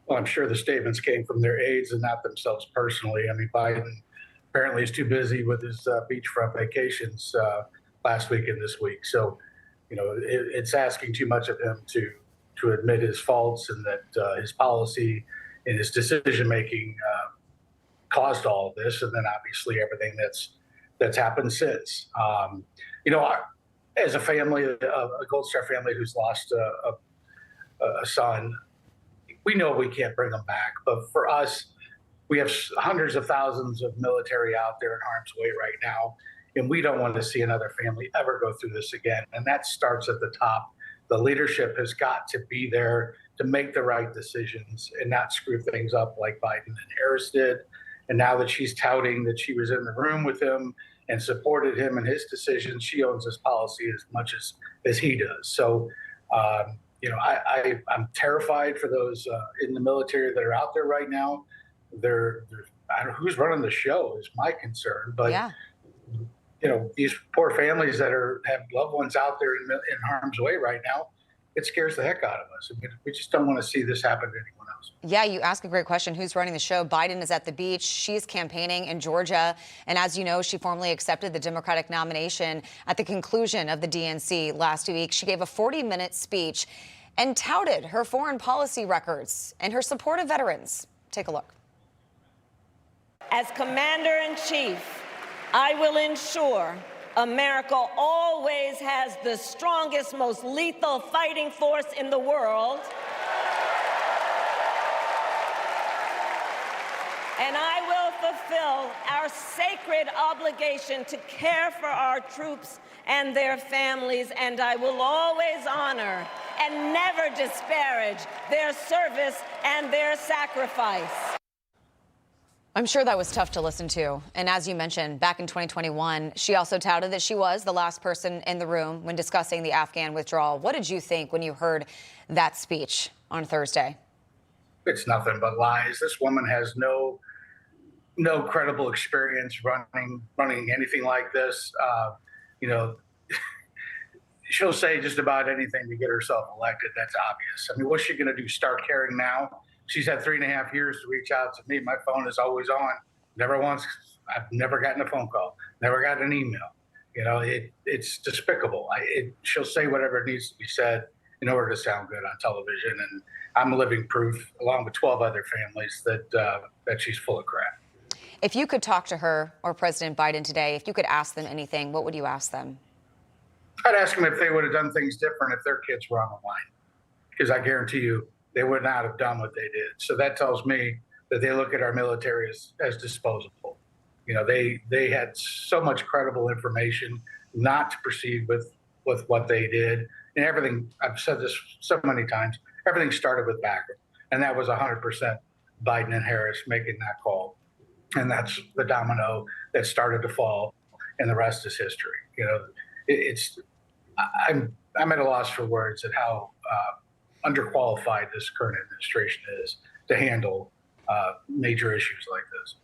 Well, I'm sure the statements came from their aides and not themselves personally. I mean, Biden apparently is too busy with his beachfront vacations last week and this week. So, it's asking too much of him to admit his faults and that his policy and his decision making caused all of this, and then obviously everything that's happened since. As a family, a Gold Star family who's lost a son, we know we can't bring them back. But for us, we have hundreds of thousands of military out there in harm's way right now, and we don't want to see another family ever go through this again. And that starts at the top. The leadership has got to be there to make the right decisions and not screw things up like Biden and Harris did. And now that she's touting that she was in the room with him and supported him in his decisions, she owns this policy as much as he does. So, I'm terrified for those in the military that are out there right now. I don't know who's running the show is my concern, but yeah. These poor families that have loved ones out there in harm's way right now, it scares the heck out of us. I mean, we just don't want to see this happen to anyone else. Yeah, you ask a great question. Who's running the show? Biden is at the beach. She's campaigning in Georgia. And as you know, she formally accepted the Democratic nomination at the conclusion of the DNC last week. She gave a 40-minute speech and touted her foreign policy records and her support of veterans. Take a look. As Commander-in-Chief, I will ensure America always has the strongest, most lethal fighting force in the world. And I will fulfill our sacred obligation to care for our troops and their families, and I will always honor and never disparage their service and their sacrifice. I'm sure that was tough to listen to. And as you mentioned, back in 2021, she also touted that she was the last person in the room when discussing the Afghan withdrawal. What did you think when you heard that speech on Thursday? It's nothing but lies. This woman has no credible experience running anything like this. She'll say just about anything to get herself elected. That's obvious. I mean, what's she going to do? Start caring now? She's had 3.5 years to reach out to me. My phone is always on. Never once. I've never gotten a phone call. Never got an email. It's despicable. She'll say whatever needs to be said in order to sound good on television. And I'm living proof, along with 12 other families, that she's full of crap. If you could talk to her or President Biden today, if you could ask them anything, what would you ask them? I'd ask them if they would have done things different if their kids were on the line. Because I guarantee you, they would not have done what they did. So that tells me that they look at our military as disposable. They had so much credible information not to proceed with what they did. And everything, I've said this so many times, everything started with background. And that was 100% Biden and Harris making that call. And that's the domino that started to fall, and the rest is history. I'm at a loss for words at how underqualified this current administration is to handle major issues like this.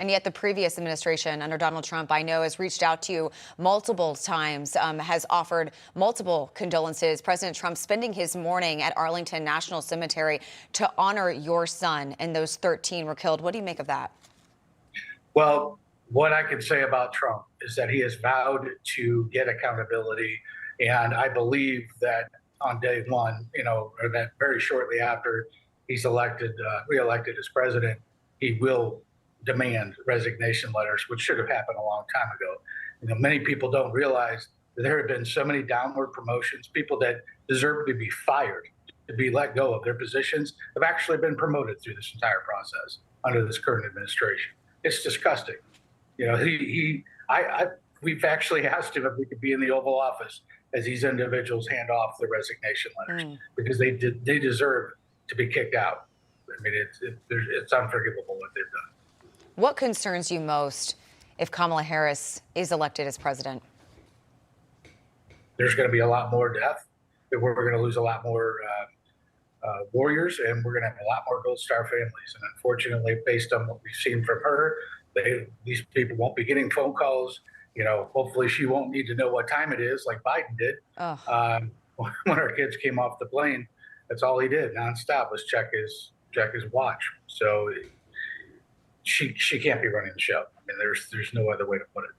And yet the previous administration under Donald Trump, I know, has reached out to you multiple times, has offered multiple condolences. President Trump spending his morning at Arlington National Cemetery to honor your son, and those 13 were killed. What do you make of that? Well, what I can say about Trump is that he has vowed to get accountability. And I believe that on day one, or that very shortly after he's reelected as president, he will demand resignation letters, which should have happened a long time ago. Many people don't realize that there have been so many downward promotions. People that deserve to be fired, to be let go of their positions, have actually been promoted through this entire process under this current administration. It's disgusting. We've actually asked him if we could be in the Oval Office as these individuals hand off the resignation letters, because they deserve to be kicked out. I mean, it's unforgivable what they've done. What concerns you most if Kamala Harris is elected as president? There's going to be a lot more death. We're going to lose a lot more warriors, and we're going to have a lot more Gold Star families. And unfortunately, based on what we've seen from her, these people won't be getting phone calls. Hopefully she won't need to know what time it is like Biden did. When our kids came off the plane, that's all he did nonstop was check Jackie's watch. So she can't be running the show. I mean, there's no other way to put it.